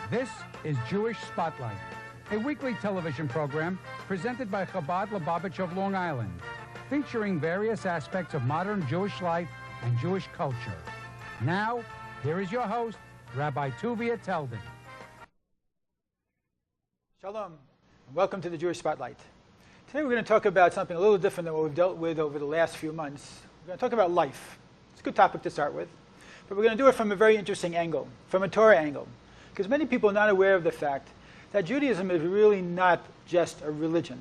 This is Jewish Spotlight, a weekly television program presented by Chabad Lubavitch of Long Island, featuring various aspects of modern Jewish life and Jewish culture. Now, here is your host, Rabbi Tuvia Teldin. Shalom, and welcome to the Jewish Spotlight. Today we're going to talk about something a little different than what we've dealt with over the last few months. We're going to talk about life. It's a good topic to start with, but we're going to do it from a very interesting angle, from a Torah angle, because many people are not aware of the fact that Judaism is really not just a religion.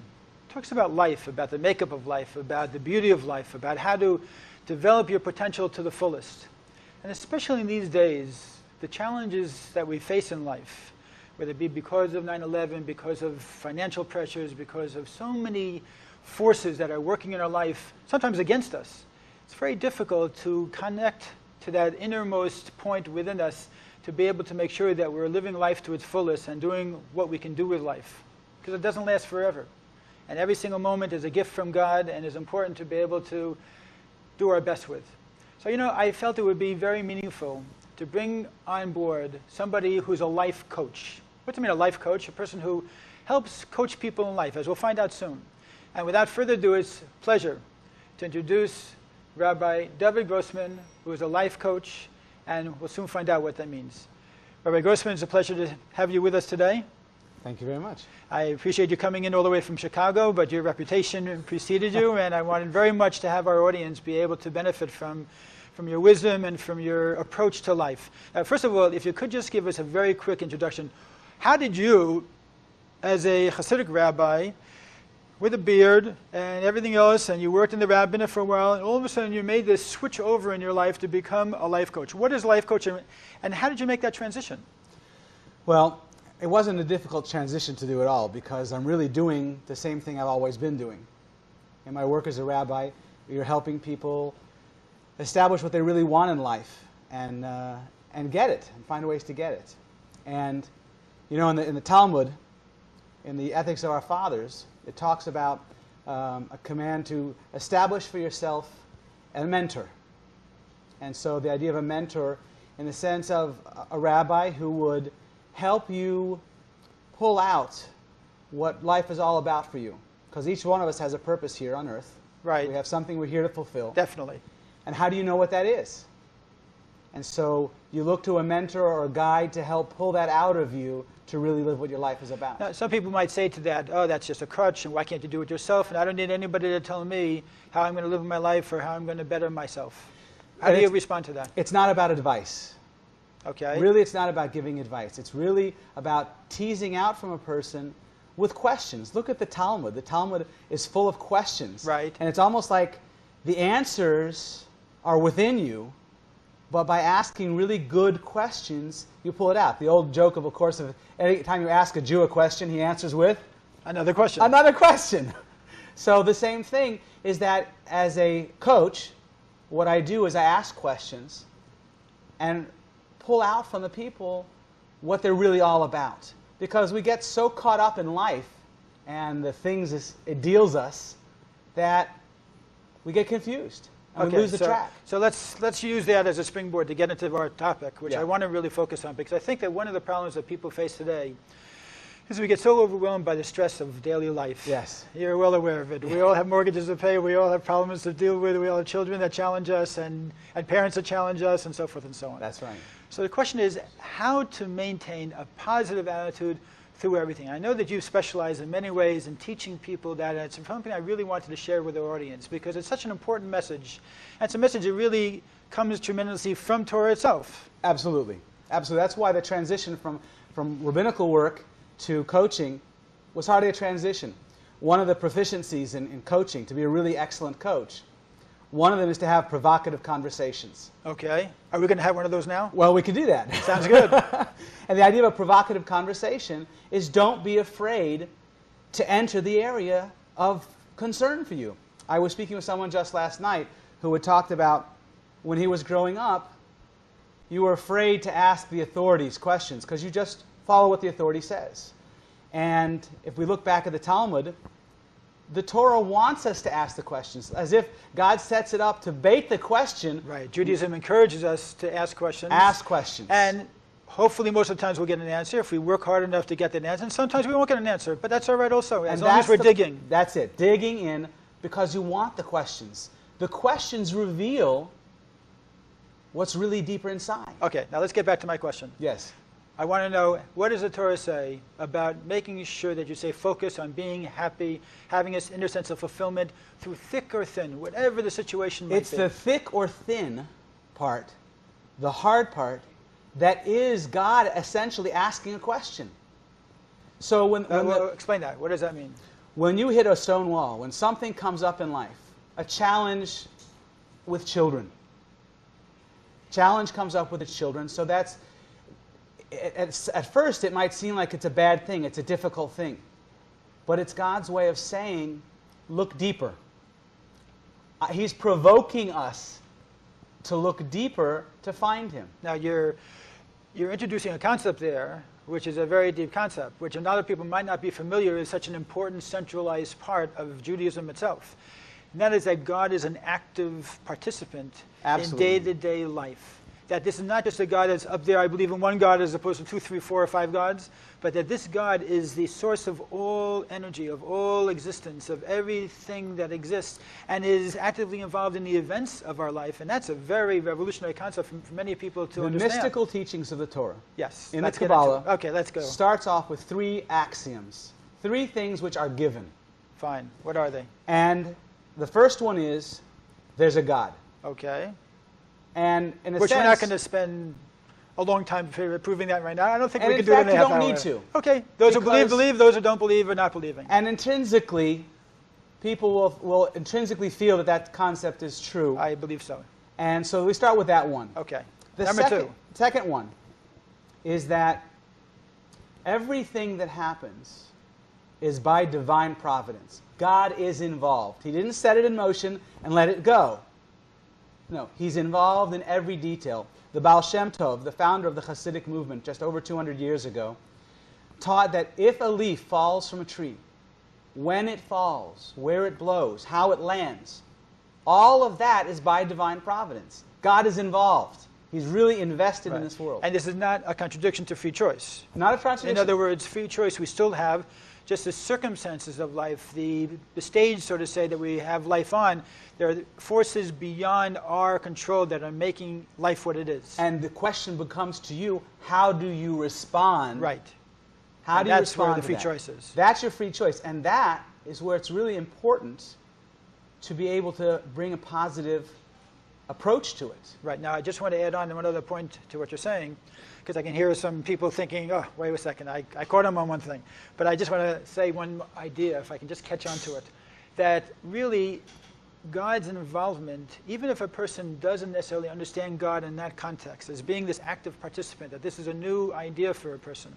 It talks about life, about the makeup of life, about the beauty of life, about how to develop your potential to the fullest. And especially in these days, the challenges that we face in life, whether it be because of 9/11, because of financial pressures, because of so many forces that are working in our life, sometimes against us, it's very difficult to connect to that innermost point within us to be able to make sure that we're living life to its fullest and doing what we can do with life. Because it doesn't last forever. And every single moment is a gift from God and is important to be able to do our best with. So, I felt it would be very meaningful to bring on board somebody who's a life coach. What do I mean a life coach? A person who helps coach people in life, as we'll find out soon. And without further ado, it's a pleasure to introduce Rabbi David Grossman, who is a life coach, and we'll soon find out what that means. Rabbi Grossman, it's a pleasure to have you with us today. Thank you very much. I appreciate you coming in all the way from Chicago, but your reputation preceded you, and I wanted very much to have our audience be able to benefit from your wisdom and from your approach to life. First of all, if you could just give us a very quick introduction. How did you, as a Hasidic rabbi, with a beard and everything else, and you worked in the rabbinate for a while, and all of a sudden you made this switch over in your life to become a life coach? What is life coaching, and how did you make that transition? Well, it wasn't a difficult transition to do at all, because I'm really doing the same thing I've always been doing. In my work as a rabbi, you're helping people establish what they really want in life and get it, and find ways to get it. And in the Talmud, in the Ethics of Our Fathers, it talks about a command to establish for yourself a mentor. And so the idea of a mentor in the sense of a rabbi who would help you pull out what life is all about for you. Because each one of us has a purpose here on earth. Right. We have something we're here to fulfill. Definitely. And how do you know what that is? And so you look to a mentor or a guide to help pull that out of you to really live what your life is about. Now, some people might say to that, oh, that's just a crutch, and why can't you do it yourself? And I don't need anybody to tell me how I'm going to live my life or how I'm going to better myself. How do you respond to that? It's not about advice. Okay. Really, it's not about giving advice. It's really about teasing out from a person with questions. Look at the Talmud. The Talmud is full of questions. Right. And it's almost like the answers are within you, but by asking really good questions, you pull it out. The old joke, of course, of any time you ask a Jew a question, he answers with another question. Another question. So the same thing is that as a coach, what I do is I ask questions and pull out from the people what they're really all about. Because we get so caught up in life and the things it deals us that we get confused. And we lose the track. So let's use that as a springboard to get into our topic, which I want to really focus on, because I think that one of the problems that people face today is we get so overwhelmed by the stress of daily life. Yes. You're well aware of it. We all have mortgages to pay. We all have problems to deal with. We all have children that challenge us and parents that challenge us and so forth and so on. That's right. So the question is how to maintain a positive attitude through everything. I know that you specialize in many ways in teaching people that, and it's something I really wanted to share with our audience because it's such an important message. And it's a message that really comes tremendously from Torah itself. Absolutely. Absolutely. That's why the transition from rabbinical work to coaching was hardly a transition. One of the proficiencies in coaching, to be a really excellent coach, one of them is to have provocative conversations. Okay. Are we going to have one of those now? Well, we can do that. Sounds good. And the idea of a provocative conversation is don't be afraid to enter the area of concern for you. I was speaking with someone just last night who had talked about when he was growing up, you were afraid to ask the authorities questions because you just follow what the authority says. And if we look back at the Talmud, the Torah wants us to ask the questions, as if God sets it up to bait the question. Right. Judaism encourages us to ask questions. Ask questions. And hopefully most of the times we'll get an answer if we work hard enough to get that answer. And sometimes we won't get an answer, but that's all right also, as long as we're digging. That's it, digging in, because you want the questions. The questions reveal what's really deeper inside. Okay, now let's get back to my question. Yes. I want to know, what does the Torah say about making sure that you say focus on being happy, having this inner sense of fulfillment through thick or thin, whatever the situation might be? It's the thick or thin part, the hard part, that is God essentially asking a question. So explain that. What does that mean? When you hit a stone wall, when something comes up in life, a challenge with children, challenge comes up with the children, so that's, at first it might seem like it's a bad thing, it's a difficult thing. But it's God's way of saying, look deeper. He's provoking us to look deeper to find Him. Now you're introducing a concept there, which is a very deep concept, which a lot of people might not be familiar is such an important centralized part of Judaism itself. And that is that God is an active participant in day-to-day life. That this is not just a God that's up there, I believe in one God as opposed to 2, 3, 4, or 5 gods, but that this God is the source of all energy, of all existence, of everything that exists, and is actively involved in the events of our life. And that's a very revolutionary concept for many people to understand. The mystical teachings of the Torah, yes, in the Kabbalah, okay, let's go. Starts off with 3 axioms, 3 things which are given. Fine. What are they? And the first one is, there's a God. Okay. And in a which sense, we're not going to spend a long time proving that right now. I don't think and we can do it in a half hour. you don't need to. Okay. Those who believe. Those who don't believe are not believing. And intrinsically, people will intrinsically feel that that concept is true. I believe so. And so we start with that one. Okay. The Number 2. Second one is that everything that happens is by divine providence. God is involved. He didn't set it in motion and let it go. No, He's involved in every detail. The Baal Shem Tov, the founder of the Hasidic movement just over 200 years ago, taught that if a leaf falls from a tree, when it falls, where it blows, how it lands, all of that is by divine providence. God is involved. He's really invested in this world. And this is not a contradiction to free choice. Not a contradiction. In other words, free choice we still have, just the circumstances of life, the stage, so to say, that we have life on, there are forces beyond our control that are making life what it is. And the question becomes to you, how do you respond? Right. How do you respond to that? That's where the free choice is. That's your free choice. And that is where it's really important to be able to bring a positive approach to it. Right. Now, I just want to add on one other point to what you're saying, because I can hear some people thinking, oh, wait a second, I caught them on one thing. But I just want to say one idea, if I can just catch on to it, that really God's involvement, even if a person doesn't necessarily understand God in that context, as being this active participant, that this is a new idea for a person,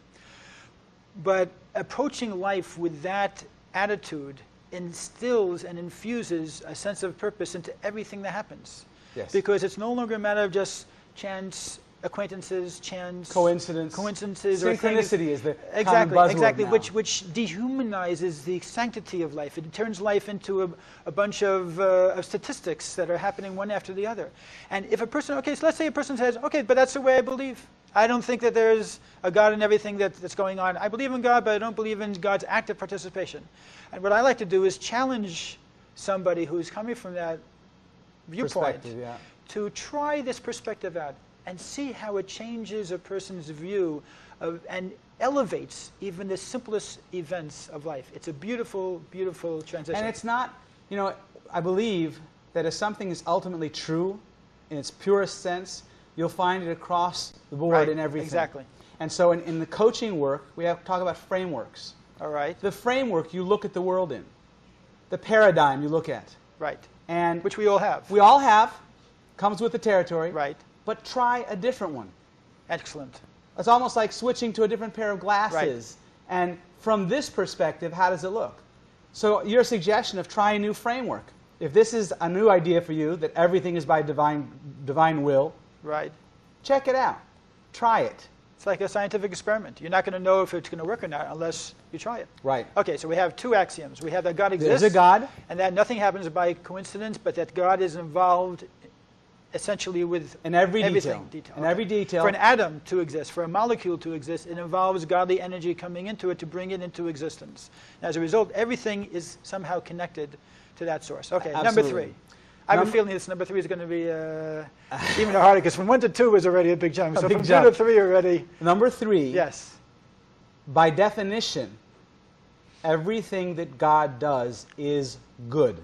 but approaching life with that attitude instills and infuses a sense of purpose into everything that happens. Yes. Because it's no longer a matter of just chance acquaintances, chance, coincidences, or synchronicity is the exactly, common buzzword exactly, now. which dehumanizes the sanctity of life. It turns life into a bunch of statistics that are happening one after the other. And if a person, okay, so let's say a person says, okay, but that's the way I believe. I don't think that there's a God in everything that's going on. I believe in God, but I don't believe in God's active participation. And what I like to do is challenge somebody who's coming from that viewpoint to try this perspective out and see how it changes a person's view of, and elevates even the simplest events of life. It's a beautiful, beautiful transition. And it's not, you know, I believe that if something is ultimately true in its purest sense, you'll find it across the board in everything. Exactly. And so in the coaching work, we have to talk about frameworks. All right. The framework you look at the world in. The paradigm you look at. Right. And which we all have. We all have. Comes with the territory. Right. But try a different one. Excellent. It's almost like switching to a different pair of glasses. Right. And from this perspective, how does it look? So your suggestion of try a new framework. If this is a new idea for you, that everything is by divine will, right, check it out. Try it. It's like a scientific experiment. You're not going to know if it's going to work or not unless you try it. Right. Okay, so we have two axioms. We have that God exists. There's a God. And that nothing happens by coincidence, but that God is involved essentially with In every everything. detail. In every detail. For an atom to exist, for a molecule to exist, it involves godly energy coming into it to bring it into existence. As a result, everything is somehow connected to that source. Okay, number Absolutely. 3. I have a feeling this number 3 is going to be even harder, because from 1 to 2 is already a big jump. So big from jump. 2 to 3 already. Number 3. Yes. By definition, everything that God does is good.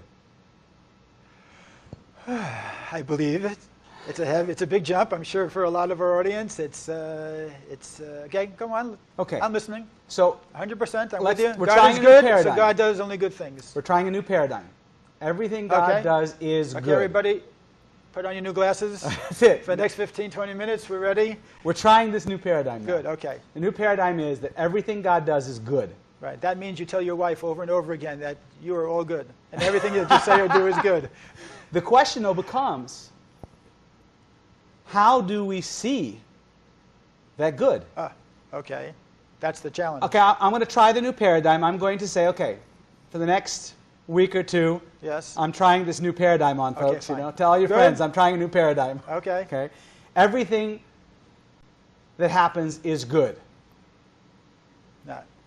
I believe it. It's a big jump, I'm sure, for a lot of our audience. Okay, go on. Okay. I'm listening. So 100%, I'm Let's- with you. we're God trying is a new good, so paradigm. God does only good things. we're trying a new paradigm. Everything God Okay. does is Okay, good. everybody, put on your new glasses. That's it. For the next 15, 20 minutes, we're ready? We're trying this new paradigm now. Good, okay. The new paradigm is that everything God does is good. Right, that means you tell your wife over and over again that you are all good, and everything that you say or do is good. The question, though, becomes, how do we see that good? Okay, that's the challenge. Okay, I'm going to try the new paradigm. I'm going to say, okay, for the next week or two, Yes, I'm trying this new paradigm on, Okay, folks. fine. Tell all your Good. friends I'm trying a new paradigm. okay. Okay, everything that happens is good.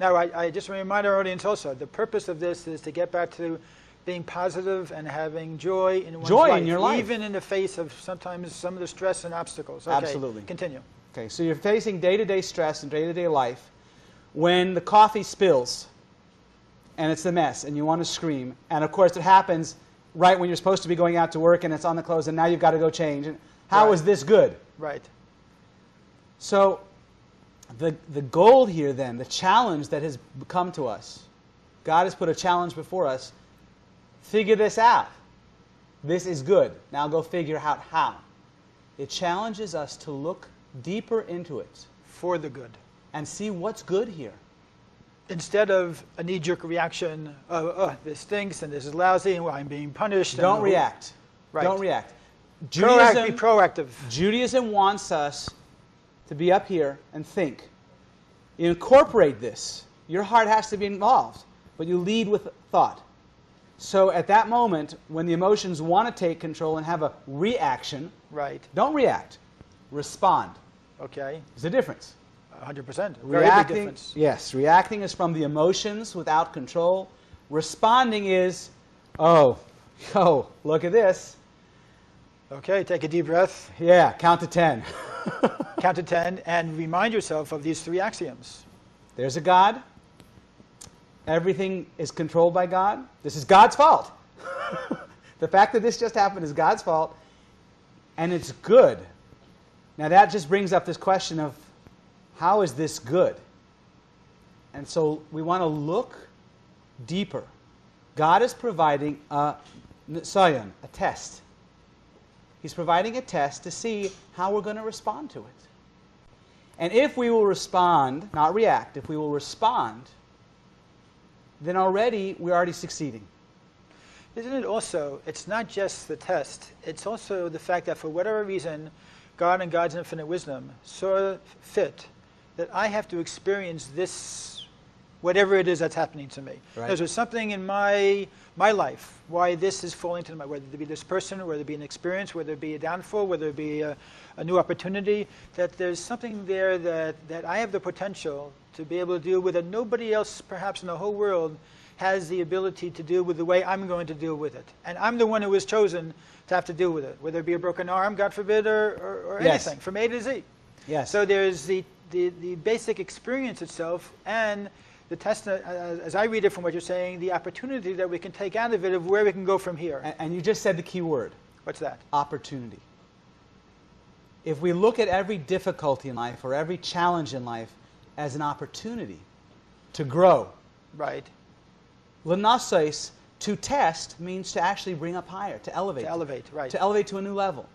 Now, I just want to remind our audience also, the purpose of this is to get back to being positive and having joy in one's Joy life, in your life. even in the face of sometimes some of the stress and obstacles. Okay, Absolutely. Continue. Okay, so you're facing day-to-day stress and day-to-day life. When the coffee spills, and it's a mess, and you want to scream, and of course it happens right when you're supposed to be going out to work, and it's on the clothes, and now you've got to go change. And how Right. is this good? Right. So the goal here then, the challenge that has come to us, God has put a challenge before us. Figure this out. This is good. Now go figure out how. It challenges us to look deeper into it For the good. and see what's good here. Instead of a knee-jerk reaction, this stinks and this is lousy and I'm being punished. and- Don't react. Right. Don't react. Be Judaism, proactive. Judaism wants us to be up here and think. You incorporate this. Your heart has to be involved, but you lead with thought. So at that moment, when the emotions want to take control and have a reaction, Right. don't react. Respond. Okay. There's a difference. 100%. Very big Reacting, difference. yes, reacting is from the emotions without control. Responding is, oh, look at this. Okay, take a deep breath, Yeah, count to 10. count to 10, and remind yourself of these 3 axioms. There's a God. Everything is controlled by God. This is God's fault. The fact that this just happened is God's fault, and it's good. Now that just brings up this question of, how is this good? And so we want to look deeper. God is providing a nisayon, a test. He's providing a test to see how we're going to respond to it. And if we will respond, not react, if we will respond, then we're already succeeding. Isn't it also, it's not just the test, it's also the fact that for whatever reason, God and God's infinite wisdom saw fit that I have to experience this, whatever it is that's happening to me. Right. There's something in my life, why this is falling to my, whether it be this person, whether it be an experience, whether it be a downfall, whether it be a new opportunity, that there's something there that I have the potential to be able to deal with that nobody else perhaps in the whole world has the ability to deal with the way I'm going to deal with it. And I'm the one who was chosen to have to deal with it, whether it be a broken arm, God forbid, or Yes. anything, from A to Z. Yes. So there's the basic experience itself and the test, as I read it from what you're saying, the opportunity that we can take out of it of where we can go from here. And you just said the key word, What's that? opportunity. If we look at every difficulty in life or every challenge in life as an opportunity to grow, Right. L'nasos, to test, means to actually bring up higher, to elevate. To elevate, right. To elevate to a new level.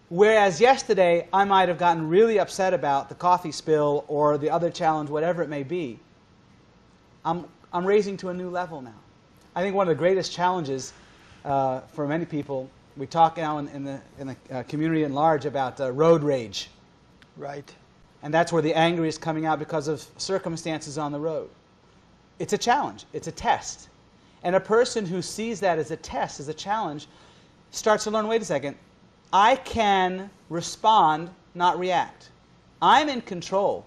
Whereas yesterday, I might have gotten really upset about the coffee spill or the other challenge, whatever it may be. I'm raising to a new level now. I think one of the greatest challenges for many people, we talk now in the community at large about road rage. Right. And that's where the anger is coming out because of circumstances on the road. It's a challenge. It's a test. And a person who sees that as a test, as a challenge, starts to learn, wait a second, I can respond, not react. I'm in control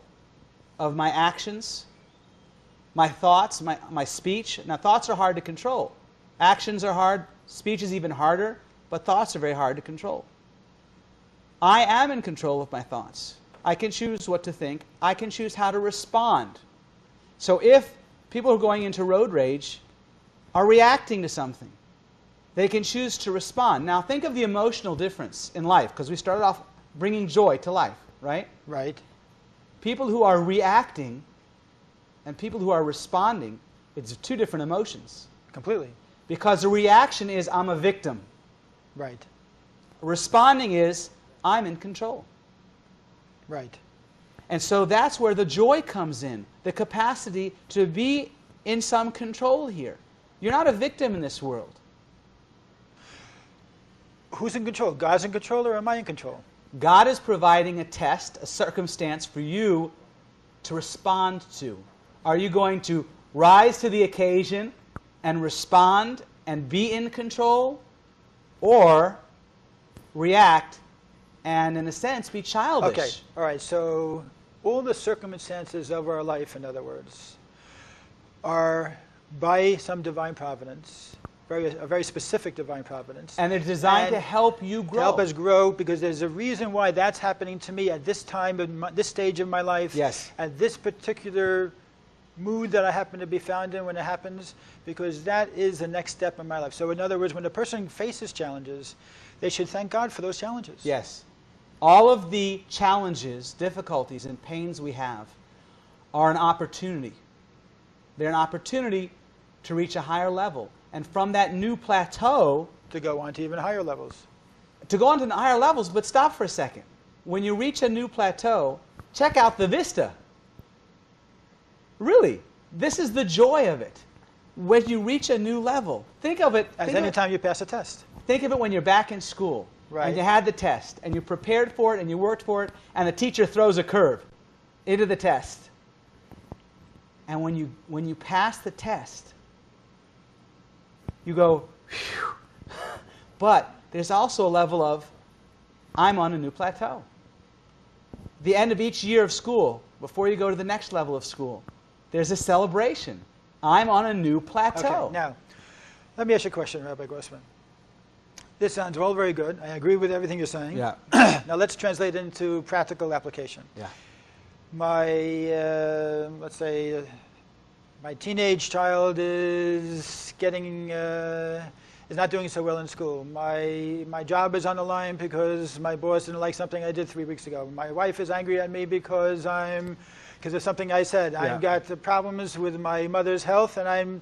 of my actions, my thoughts, my speech. Now, thoughts are hard to control. Actions are hard. Speech is even harder. But thoughts are very hard to control. I am in control of my thoughts. I can choose what to think. I can choose how to respond. So if people who are going into road rage are reacting to something, they can choose to respond. Now think of the emotional difference in life, because we started off bringing joy to life, right? Right. People who are reacting and people who are responding, it's two different emotions. Completely. Because the reaction is, I'm a victim. Right. Responding is, I'm in control. Right. And so that's where the joy comes in, the capacity to be in some control here. You're not a victim in this world. Who's in control? God's in control, or am I in control? God is providing a test, a circumstance for you to respond to. Are you going to rise to the occasion and respond and be in control, or react and, in a sense, be childish? Okay. All right. So all the circumstances of our life, in other words, are by some divine providence, a very specific divine providence. And they're designed to help you grow. To help us grow, because there's a reason why that's happening to me at this time, this stage of my life, Yes. at this particular mood that I happen to be found in when it happens, because that is the next step in my life. So in other words, when a person faces challenges, they should thank God for those challenges. Yes. All of the challenges, difficulties, and pains we have are an opportunity. They're an opportunity to reach a higher level. And from that new plateau, To go on to even higher levels. to go on to higher levels, but stop for a second. When you reach a new plateau, check out the vista. Really, this is the joy of it. When you reach a new level, think of it. As any time you pass a test. Think of it when you're back in school, Right. and you had the test, and you prepared for it, and you worked for it, and the teacher throws a curve into the test. And when you pass the test, you go, phew. But there's also a level of, I'm on a new plateau. The end of each year of school, before you go to the next level of school, there's a celebration. I'm on a new plateau. Okay, now, let me ask you a question, Rabbi Grossman. This sounds all very good. I agree with everything you're saying. Yeah. Now let's translate it into practical application. Yeah. My, let's say, my teenage child is is not doing so well in school. My job is on the line because my boss didn't like something I did 3 weeks ago. My wife is angry at me because of something I said. Yeah. I've got the problems with my mother's health, and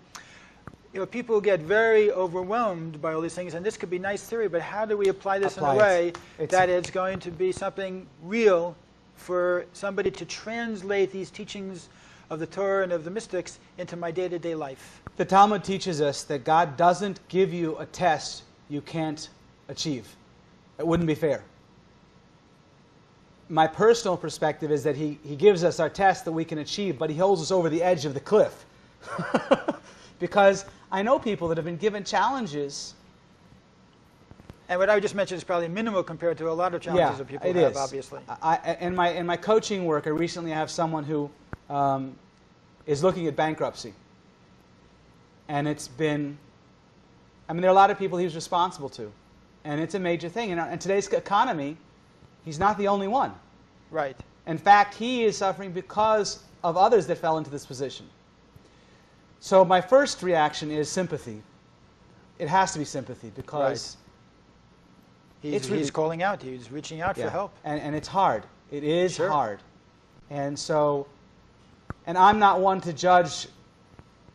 people get very overwhelmed by all these things, and this could be nice theory, but how do we apply this in a way that it's going to be something real for somebody to translate these teachings of the Torah and of the mystics into my day-to-day life? The Talmud teaches us that God doesn't give you a test you can't achieve. It wouldn't be fair. My personal perspective is that He gives us our test that we can achieve, but He holds us over the edge of the cliff. Because I know people that have been given challenges. And what I just mentioned is probably minimal compared to a lot of challenges that people have, obviously. In my coaching work, I recently have someone who is looking at bankruptcy. And it's been, there are a lot of people he was responsible to. And it's a major thing. And in today's economy, he's not the only one. Right. In fact, he is suffering because of others that fell into this position. So my first reaction is sympathy. It has to be sympathy because he's calling out. He's reaching out for help. And it's hard. It is Sure. hard. And so, and I'm not one to judge,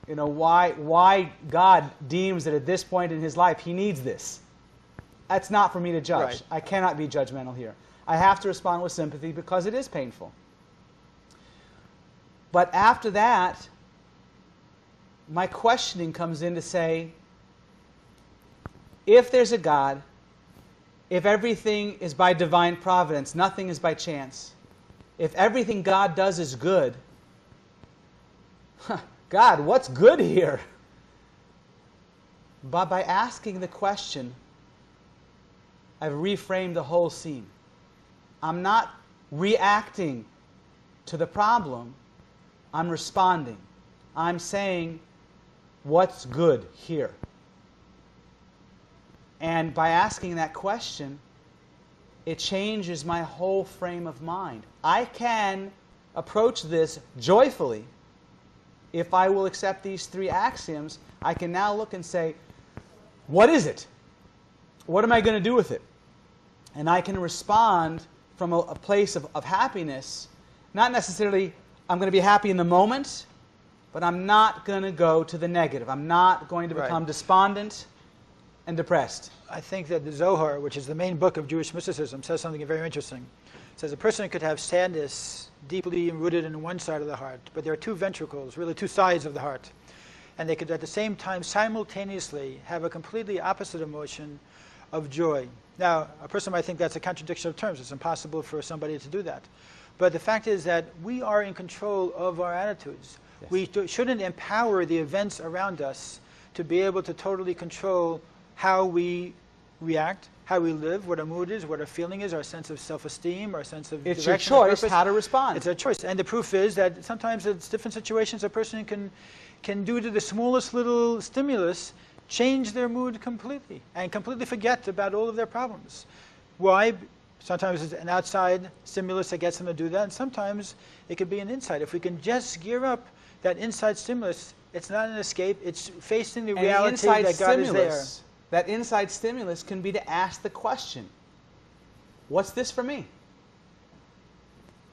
why God deems that at this point in his life he needs this. That's not for me to judge. Right. I cannot be judgmental here. I have to respond with sympathy because it is painful. But after that, my questioning comes in to say, if there's a God, if everything is by divine providence, nothing is by chance, if everything God does is good, God, what's good here? But by asking the question, I've reframed the whole scene. I'm not reacting to the problem. I'm responding. I'm saying, what's good here? And by asking that question, it changes my whole frame of mind. I can approach this joyfully. If I will accept these three axioms, I can now look and say, what is it? What am I going to do with it? And I can respond from a place of happiness. Not necessarily I'm going to be happy in the moment, but I'm not going to go to the negative. I'm not going to become despondent and depressed. I think that the Zohar, which is the main book of Jewish mysticism, says something very interesting. It says a person could have sadness deeply rooted in one side of the heart, but there are two ventricles, really two sides of the heart. And they could at the same time simultaneously have a completely opposite emotion of joy. Now, a person might think that's a contradiction of terms. It's impossible for somebody to do that. But the fact is that we are in control of our attitudes. Yes. We shouldn't empower the events around us to be able to totally control how we react, how we live, what our mood is, what our feeling is, our sense of self-esteem, our sense of It's direction. your choice how to respond. It's a choice. And the proof is that sometimes it's different situations a person can do to the smallest little stimulus change their mood completely and completely forget about all of their problems. Why? Sometimes it's an outside stimulus that gets them to do that, and sometimes it could be an inside. If we can just gear up that inside stimulus, it's not an escape, it's facing the reality that God is there. That inside stimulus can be to ask the question, what's this for me?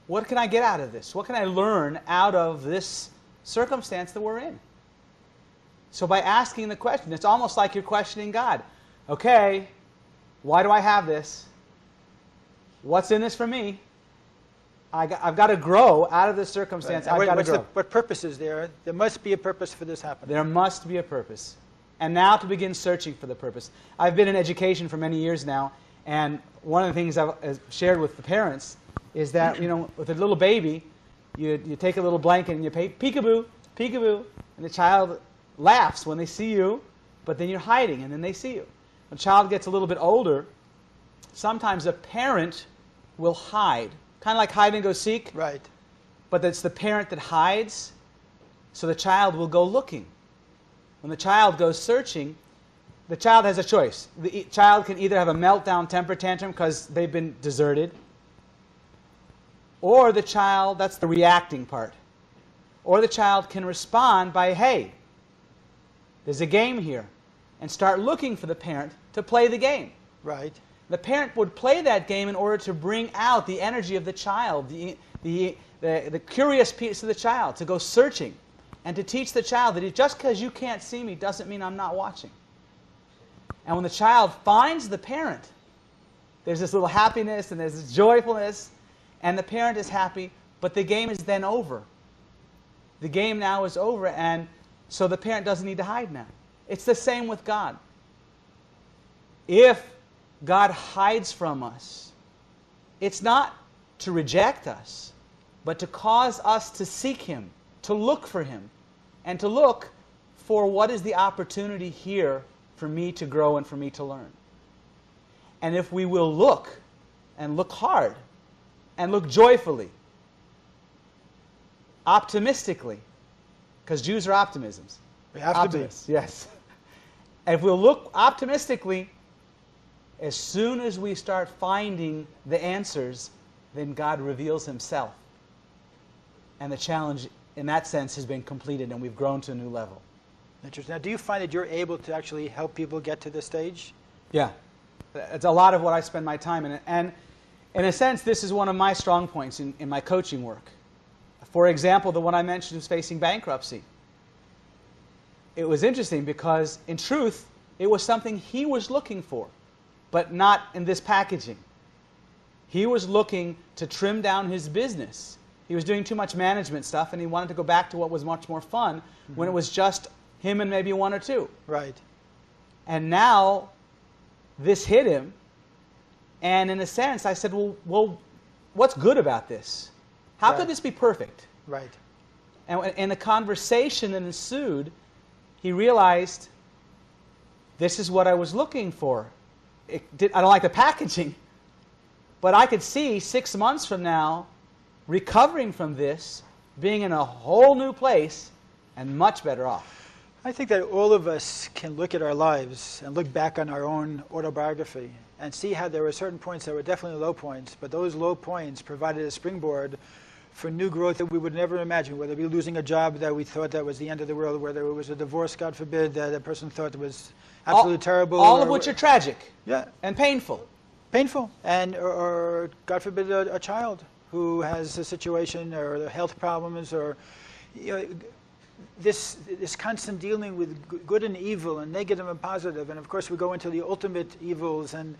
What can I get out of this? What can I learn out of this circumstance that we're in? So by asking the question, it's almost like you're questioning God. Okay, why do I have this? What's in this for me? I've got to grow out of this circumstance. Right. I've got to grow. What purpose is there? There must be a purpose for this happening. There must be a purpose. And now to begin searching for the purpose. I've been in education for many years now, and one of the things I've shared with the parents is that, with a little baby, you take a little blanket and you pay peekaboo, peekaboo, and the child laughs when they see you, but then you're hiding, and then they see you. When a child gets a little bit older, sometimes a parent will hide, kind of like hide and go seek. Right. But it's the parent that hides, so the child will go looking. When the child goes searching, the child has a choice. The child can either have a meltdown temper tantrum because they've been deserted, or the child, that's the reacting part, or the child can respond by, hey, there's a game here, and start looking for the parent to play the game. Right. The parent would play that game in order to bring out the energy of the child, the curious piece of the child, to go searching, and to teach the child that just because you can't see me doesn't mean I'm not watching. And when the child finds the parent, there's this little happiness and there's this joyfulness, and the parent is happy, but the game is then over. The game now is over, and so the parent doesn't need to hide now. It's the same with God. If God hides from us, it's not to reject us, but to cause us to seek Him, to look for Him, and to look for what is the opportunity here for me to grow and for me to learn. And if we will look, and look hard, and look joyfully, optimistically, because Jews are optimisms. We have Optimists, to be. Yes. And if we'll look optimistically, as soon as we start finding the answers, then God reveals Himself. And the challenge, in that sense, has been completed, and we've grown to a new level. Interesting. Now, do you find that you're able to actually help people get to this stage? Yeah. It's a lot of what I spend my time in. And in a sense, this is one of my strong points in my coaching work. For example, the one I mentioned who's facing bankruptcy. It was interesting because, in truth, it was something he was looking for, but not in this packaging. He was looking to trim down his business. He was doing too much management stuff, and he wanted to go back to what was much more fun when it was just him and maybe one or two. Right. And now this hit him, and in a sense I said, well, what's good about this? How could this be perfect? Right. And in the conversation that ensued, he realized, this is what I was looking for. I don't like the packaging, but I could see 6 months from now recovering from this, being in a whole new place and much better off. I think that all of us can look at our lives and look back on our own autobiography and see how there were certain points that were definitely low points, but those low points provided a springboard for new growth that we would never imagine, whether it be losing a job that we thought that was the end of the world, whether it was a divorce, God forbid, that a person thought was absolutely terrible. All of which are tragic and painful. Painful, and or God forbid, a child who has a situation or health problems, or this constant dealing with good and evil and negative and positive. And of course we go into the ultimate evils, and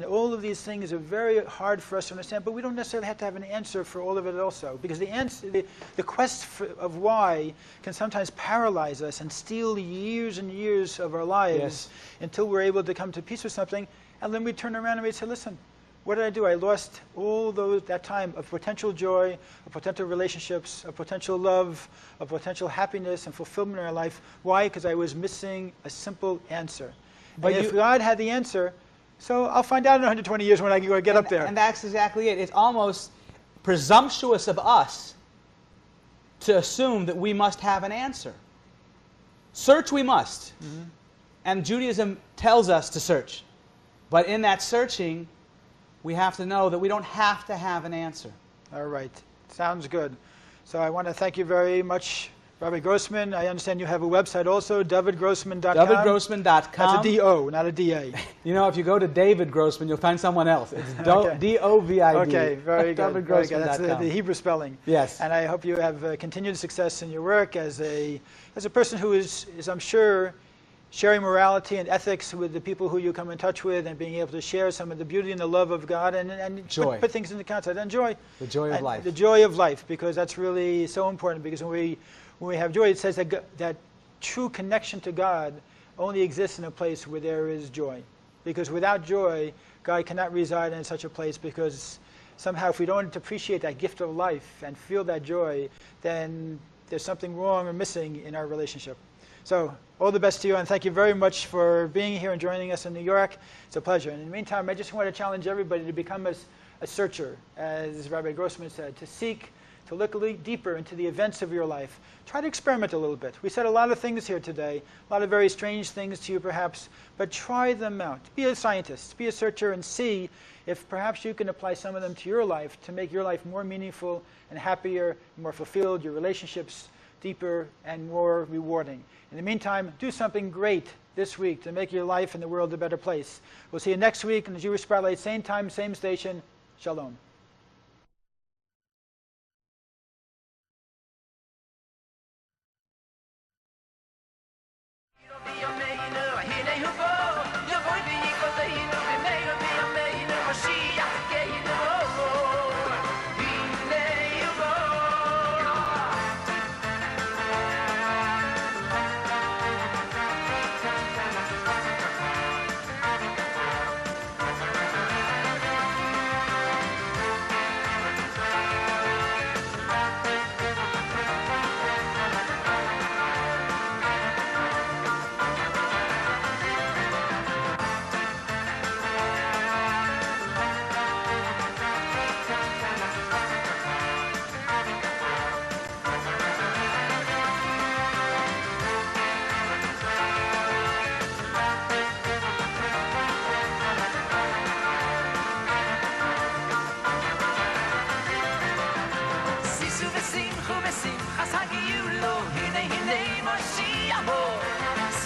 all of these things are very hard for us to understand, but we don't necessarily have to have an answer for all of it also, because the answer, the quest of why can sometimes paralyze us and steal years and years of our lives until we're able to come to peace with something, and then we turn around and we say, listen, what did I do? I lost all that time of potential joy, of potential relationships, of potential love, of potential happiness and fulfillment in our life. Why? Because I was missing a simple answer. But if God had the answer, so I'll find out in 120 years when I get up there. And that's exactly it. It's almost presumptuous of us to assume that we must have an answer. Search we must. Mm-hmm. And Judaism tells us to search. But in that searching, we have to know that we don't have to have an answer. All right. Sounds good. So I want to thank you very much, Rabbi Grossman. I understand you have a website also, davidgrossman.com. davidgrossman.com. That's a D-O, not a D-A. You know, if you go to David Grossman, you'll find someone else. It's D-O-V-I-D. Okay, very good. Very good. That's the Hebrew spelling. Yes. And I hope you have continued success in your work as a person who is I'm sure, sharing morality and ethics with the people who you come in touch with, and being able to share some of the beauty and the love of God, and put things into context. And joy. The joy of life. The joy of life, because that's really so important, because when we have joy, it says that true connection to God only exists in a place where there is joy. Because without joy, God cannot reside in such a place, because somehow if we don't appreciate that gift of life and feel that joy, then there's something wrong or missing in our relationship. So all the best to you, and thank you very much for being here and joining us in New York. It's a pleasure. And in the meantime, I just want to challenge everybody to become a searcher, as Rabbi Grossman said, to seek, to look a little deeper into the events of your life. Try to experiment a little bit. We said a lot of things here today, a lot of very strange things to you perhaps, but try them out. Be a scientist, be a searcher, and see if perhaps you can apply some of them to your life to make your life more meaningful and happier, more fulfilled, your relationships deeper and more rewarding. In the meantime, do something great this week to make your life and the world a better place. We'll see you next week in the Jewish Spotlight, same time, same station. Shalom.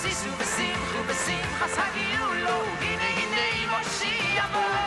Sisu v'simchu v'simchas hagiulu, hine hine Moshiach bo.